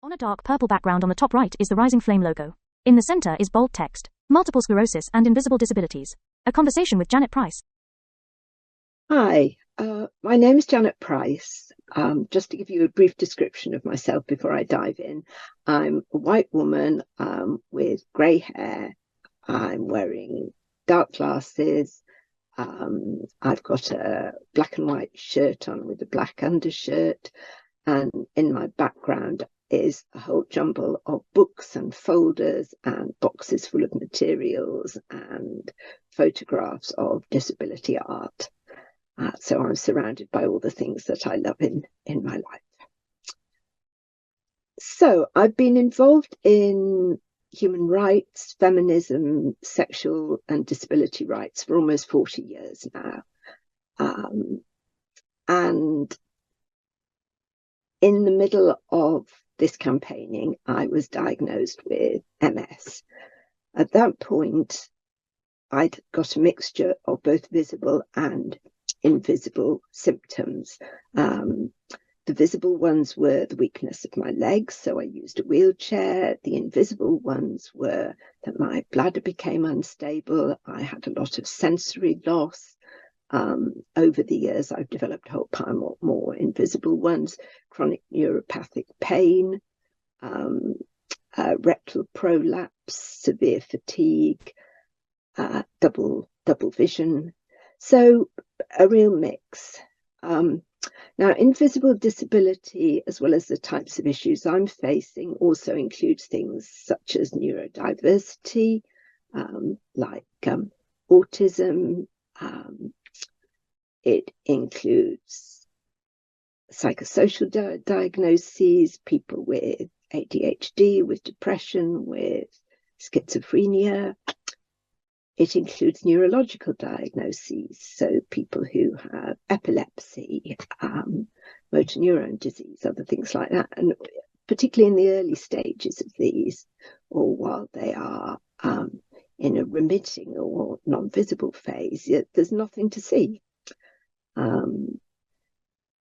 On a dark purple background on the top right is the Rising Flame logo. In the center is bold text, Multiple Sclerosis and Invisible Disabilities. A conversation with Janet Price. Hi, my name is Janet Price. Just to give you a brief description of myself before I dive in, I'm a white woman with grey hair. I'm wearing dark glasses. I've got a black and white shirt on with a black undershirt. And in my background is a whole jumble of books and folders and boxes full of materials and photographs of disability art. So I'm surrounded by all the things that I love in my life. So I've been involved in human rights, feminism, sexual and disability rights for almost 40 years now. And in the middle of this campaigning, I was diagnosed with MS. At that point, I'd got a mixture of both visible and invisible symptoms. The visible ones were the weakness of my legs, so I used a wheelchair. The invisible ones were that my bladder became unstable. I had a lot of sensory loss. Over the years, I've developed a whole pile more invisible ones: chronic neuropathic pain, rectal prolapse, severe fatigue, double vision. So a real mix. Now, invisible disability, as well as the types of issues I'm facing, also includes things such as neurodiversity, like autism. It includes psychosocial diagnoses, people with ADHD, with depression, with schizophrenia. It includes neurological diagnoses, so people who have epilepsy, motor neuron disease, other things like that. And particularly in the early stages of these, or while they are in a remitting or non-visible phase, there's nothing to see.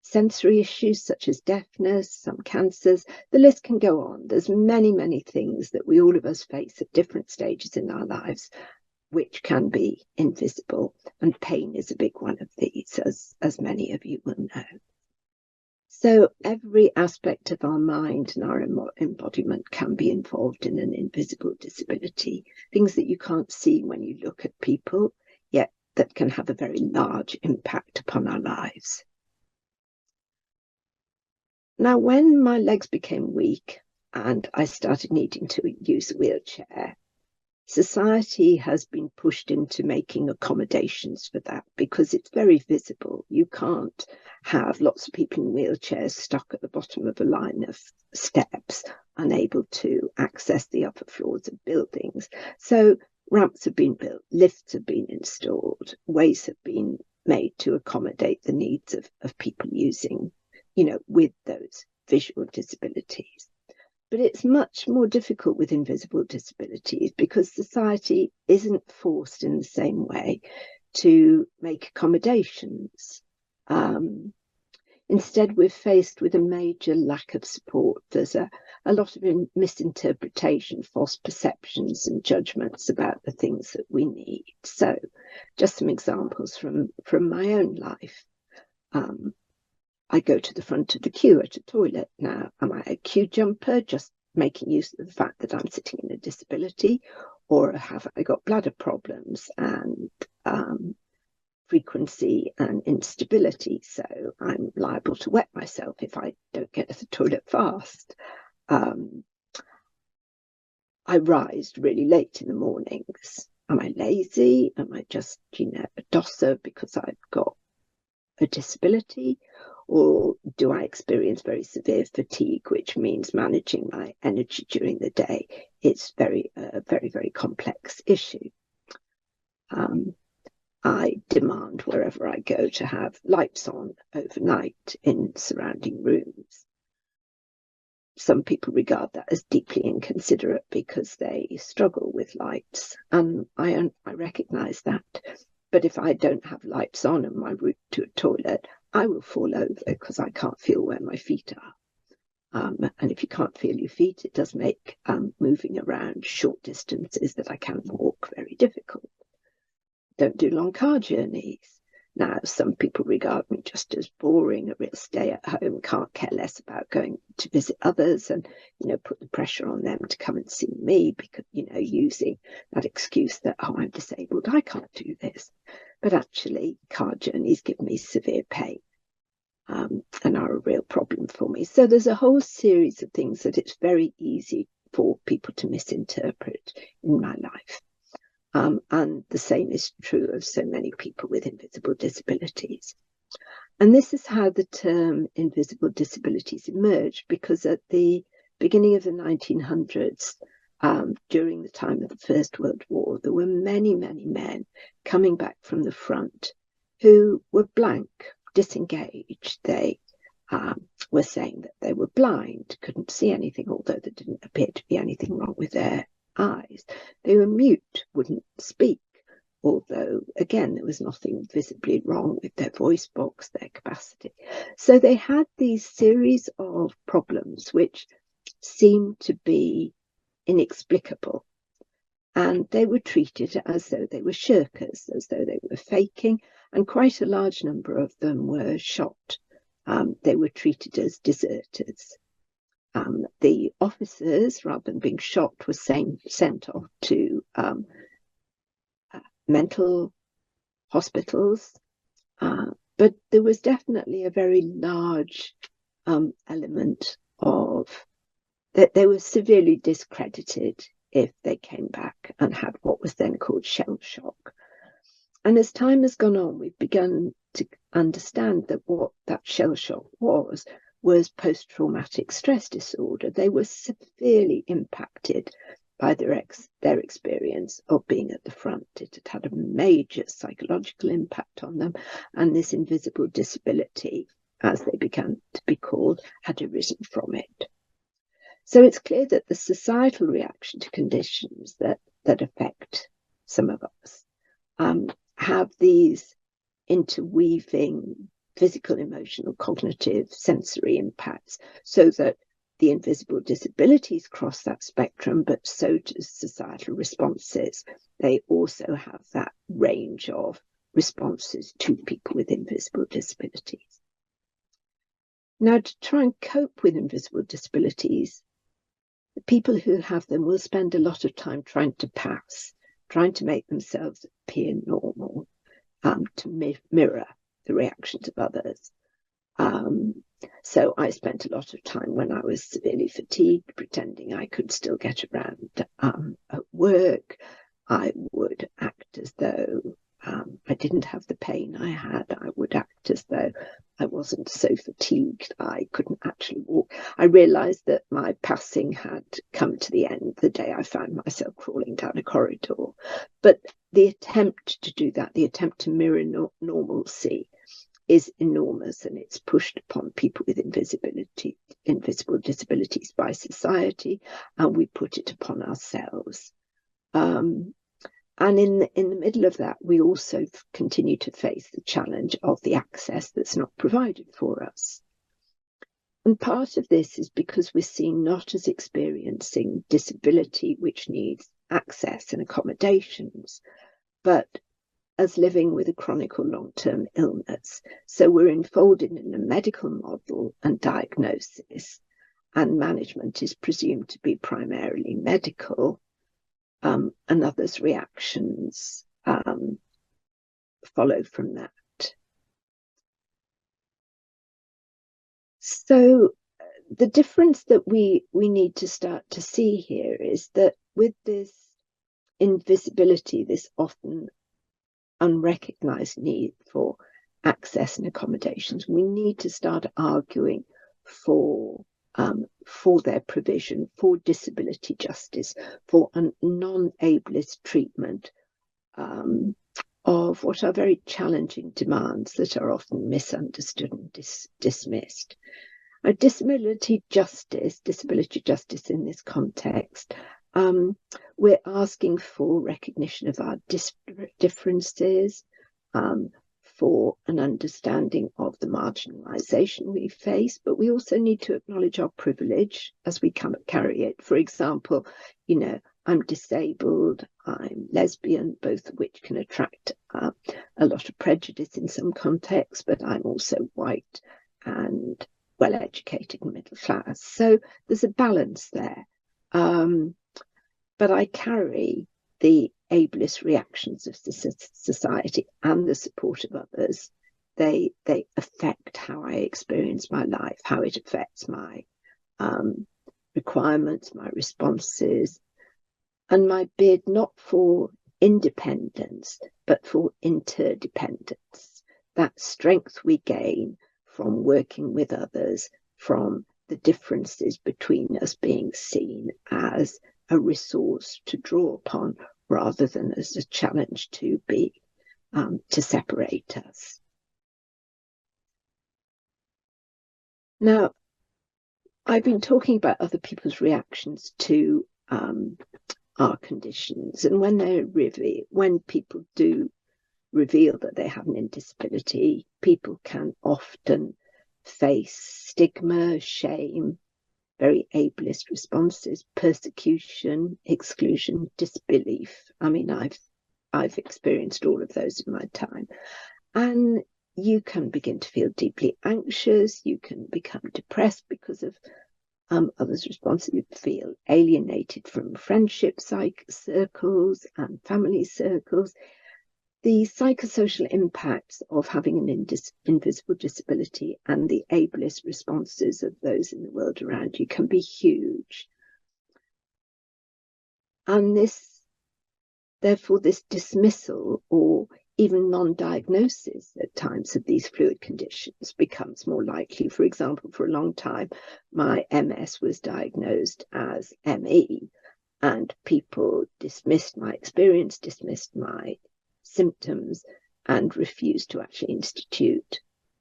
Sensory issues such as deafness, some cancers, the list can go on. There's many things that we all of us face at different stages in our lives, which can be invisible, and pain is a big one of these, as many of you will know. So every aspect of our mind and our embodiment can be involved in an invisible disability, things that you can't see when you look at people, yet that can have a very large impact upon our lives. Now, when my legs became weak and I started needing to use a wheelchair, society has been pushed into making accommodations for that because it's very visible. You can't have lots of people in wheelchairs stuck at the bottom of a line of steps, unable to access the upper floors of buildings. So ramps have been built, lifts have been installed, ways have been made to accommodate the needs of people using, with those visual disabilities. But it's much more difficult with invisible disabilities because society isn't forced in the same way to make accommodations. Instead, we're faced with a major lack of support. There's a lot of misinterpretation, false perceptions and judgments about the things that we need. So just some examples from my own life. I go to the front of the queue at a toilet. Now, am I a queue jumper, just making use of the fact that I'm sitting in a disability, or have I got bladder problems and frequency and instability, so I'm liable to wet myself if I don't get to the toilet fast? I rise really late in the mornings. Am I lazy? Am I just, a dosser because I've got a disability? Or do I experience very severe fatigue, which means managing my energy during the day? It's very complex issue. I demand wherever I go to have lights on overnight in surrounding rooms. Some people regard that as deeply inconsiderate because they struggle with lights, and I recognise that. But if I don't have lights on en my route to a toilet, I will fall over because I can't feel where my feet And if you can't feel your feet, it does make moving around short distances that I can walk very difficult. Don't do long car journeys. Now, some people regard me just as boring, a real stay at home, can't care less about going to visit others and, put the pressure on them to come and see me because, using that excuse that, oh, I'm disabled, I can't do this. But actually, car journeys give me severe pain and are a real problem for me. So there's a whole series of things that it's very easy for people to misinterpret in my life. And the same is true of so many people with invisible disabilities. And this is how the term invisible disabilities emerged, because at the beginning of the 1900s, during the time of the First World War, there were many, many men coming back from the front who were blank, disengaged. They were saying that they were blind, couldn't see anything, although there didn't appear to be anything wrong with their eyes. They were mute, wouldn't speak, although, again, there was nothing visibly wrong with their voice box, their capacity. So they had these series of problems which seemed to be inexplicable. And they were treated as though they were shirkers, as though they were faking, and quite a large number of them were shot. They were treated as deserters. The officers, rather than being shot, were sent off to mental hospitals. But there was definitely a very large element of that they were severely discredited if they came back and had what was then called shell shock. And as time has gone on, we've begun to understand that what that shell shock was post-traumatic stress disorder. They were severely impacted by their experience of being at the front. It had had a major psychological impact on them, and this invisible disability, as they began to be called, had arisen from it. So it's clear that the societal reaction to conditions that affect some of us have these interweaving physical, emotional, cognitive, sensory impacts, so that the invisible disabilities cross that spectrum, but so does societal responses. They also have that range of responses to people with invisible disabilities. Now, to try and cope with invisible disabilities, the people who have them will spend a lot of time trying to make themselves appear normal, to mirror the reactions of others. So I spent a lot of time when I was severely fatigued pretending I could still get around at work. I would act as though I didn't have the pain I had. I would act as though I wasn't so fatigued I couldn't actually walk. I realised that my passing had come to the end the day I found myself crawling down a corridor. But the attempt to do that, the attempt to mirror normalcy, is enormous, and it's pushed upon people with invisible disabilities by society, and we put it upon ourselves. And in the middle of that, we also continue to face the challenge of the access that's not provided for us. And part of this is because we're seen not as experiencing disability, which needs access and accommodations, but as living with a chronic or long-term illness. So we're enfolded in a medical model and diagnosis, and management is presumed to be primarily medical, and others' reactions follow from that. So the difference that we need to start to see here is that with this invisibility, this often unrecognized need for access and accommodations, we need to start arguing for their provision, for disability justice, for a non-ableist treatment of what are very challenging demands that are often misunderstood and dismissed. Disability justice in this context, we're asking for recognition of our differences, for an understanding of the marginalisation we face, but we also need to acknowledge our privilege as we carry it. For example, I'm disabled, I'm lesbian, both of which can attract a lot of prejudice in some contexts, but I'm also white and well-educated and middle class. So there's a balance there. But I carry the ableist reactions of society and the support of others. They affect how I experience my life, how it affects my requirements, my responses, and my bid not for independence, but for interdependence. That strength we gain from working with others, from the differences between us being seen as a resource to draw upon rather than as a challenge to separate us. Now, I've been talking about other people's reactions to our conditions, and when people do reveal that they have an disability, people can often face stigma, shame, very ableist responses, persecution, exclusion, disbelief. I mean, I've experienced all of those in my time. And you can begin to feel deeply anxious. You can become depressed because of others' responses. You feel alienated from friendship circles and family circles. The psychosocial impacts of having an invisible disability and the ableist responses of those in the world around you can be huge. And therefore, this dismissal or even non-diagnosis at times of these fluid conditions becomes more likely. For example, for a long time, my MS was diagnosed as ME, and people dismissed my experience, dismissed my symptoms, and refused to actually institute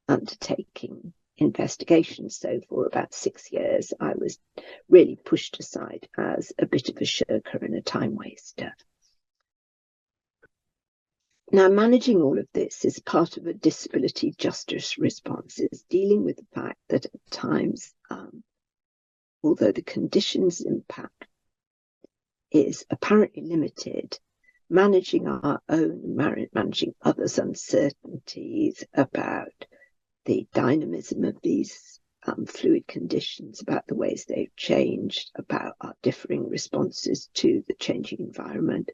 undertaking investigations. So for about 6 years, I was really pushed aside as a bit of a shirker and a time waster. Now, managing all of this is part of a disability justice response, is dealing with the fact that at times, although the condition's impact is apparently limited, managing our own, managing others' uncertainties about the dynamism of these fluid conditions, about the ways they've changed, about our differing responses to the changing environment,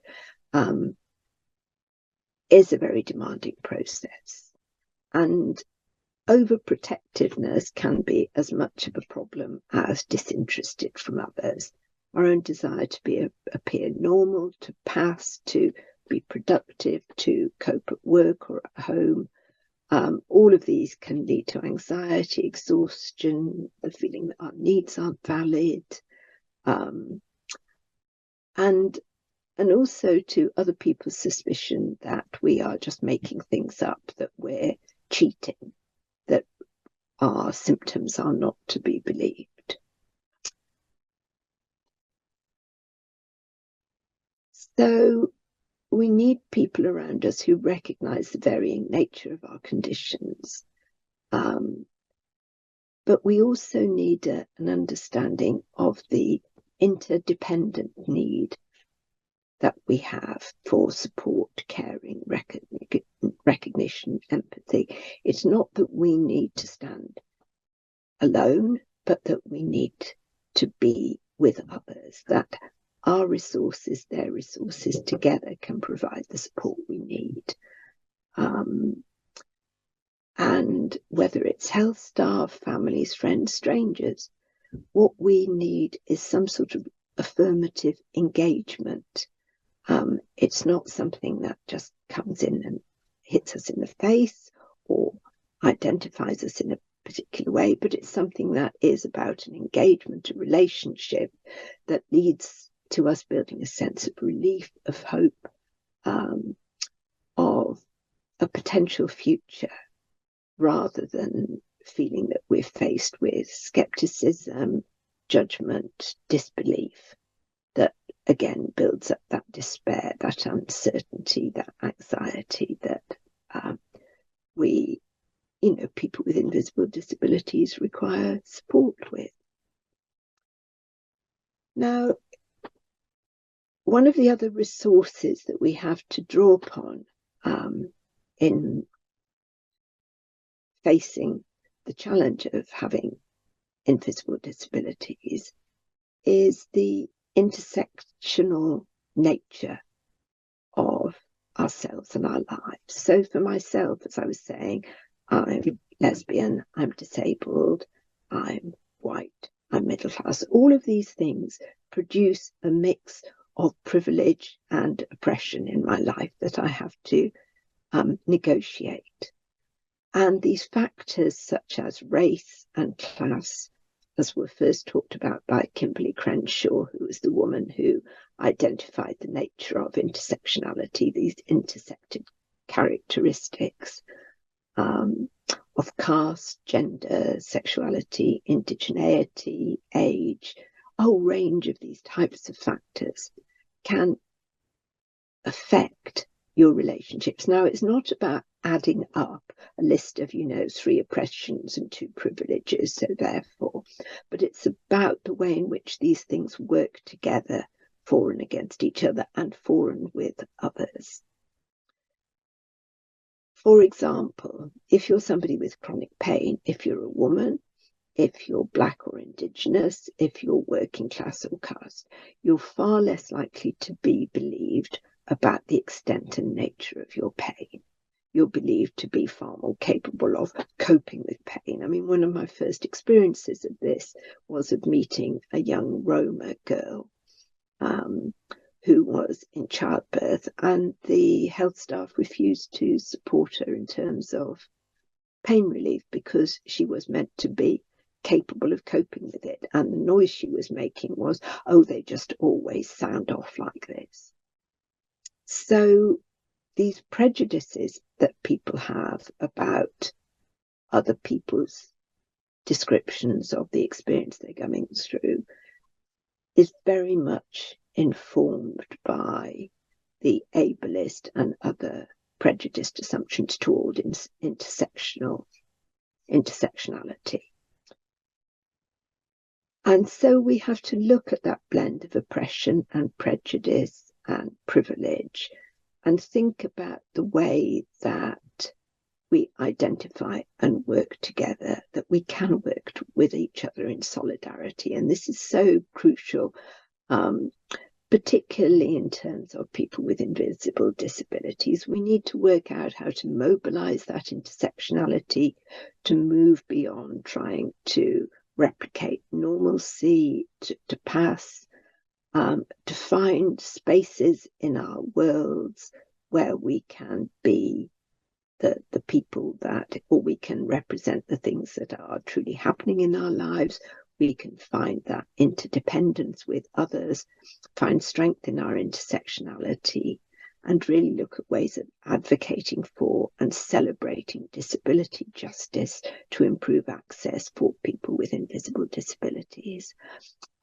is a very demanding process. And overprotectiveness can be as much of a problem as disinterested from others. Our own desire to appear normal, to pass, to be productive, to cope at work or at home. All of these can lead to anxiety, exhaustion, the feeling that our needs aren't valid, and also to other people's suspicion that we are just making things up, that we're cheating, that our symptoms are not to be believed. So we need people around us who recognize the varying nature of our conditions. But we also need an understanding of the interdependent need that we have for support, caring, recognition, empathy. It's not that we need to stand alone, but that we need to be with others, that our resources, their resources together can provide the support we need. And whether it's health staff, families, friends, strangers, what we need is some sort of affirmative engagement. It's not something that just comes in and hits us in the face or identifies us in a particular way, but it's something that is about an engagement, a relationship that leads to us building a sense of relief, of hope, of a potential future, rather than feeling that we're faced with skepticism, judgment, disbelief, that again builds up that despair, that uncertainty, that anxiety that people with invisible disabilities require support with. Now, one of the other resources that we have to draw upon in facing the challenge of having invisible disabilities is the intersectional nature of ourselves and our lives. So for myself, as I was saying, I'm lesbian, I'm disabled, I'm white, I'm middle class. All of these things produce a mix of privilege and oppression in my life that I have to negotiate. And these factors such as race and class, as were first talked about by Kimberly Crenshaw, who was the woman who identified the nature of intersectionality, these intersected characteristics of caste, gender, sexuality, indigeneity, age, a whole range of these types of factors can affect your relationships. Now, it's not about adding up a list of, 3 oppressions and 2 privileges, so therefore, but it's about the way in which these things work together for and against each other and for and with others. For example, if you're somebody with chronic pain, if you're a woman, if you're Black or Indigenous, if you're working class or caste, you're far less likely to be believed about the extent and nature of your pain. You're believed to be far more capable of coping with pain. I mean, one of my first experiences of this was of meeting a young Roma girl who was in childbirth, and the health staff refused to support her in terms of pain relief because she was meant to be capable of coping with it. And the noise she was making was, oh, they just always sound off like this. So these prejudices that people have about other people's descriptions of the experience they're going through is very much informed by the ableist and other prejudiced assumptions toward intersectionality. And so we have to look at that blend of oppression and prejudice and privilege and think about the way that we identify and work together, that we can work with each other in solidarity. And this is so crucial, particularly in terms of people with invisible disabilities. We need to work out how to mobilize that intersectionality to move beyond trying to replicate normalcy, to pass, to find spaces in our worlds where we can be the people that, or we can represent the things that are truly happening in our lives. We can find that interdependence with others, find strength in our intersectionality, and really look at ways of advocating for and celebrating disability justice to improve access for people with invisible disabilities.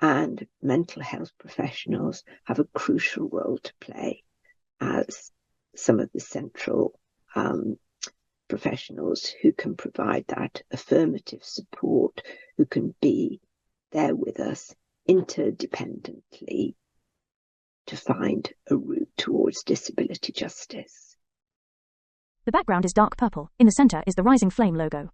And mental health professionals have a crucial role to play as some of the central professionals who can provide that affirmative support, who can be there with us interdependently to find a route towards disability justice. The background is dark purple. In the center is the rising flame logo.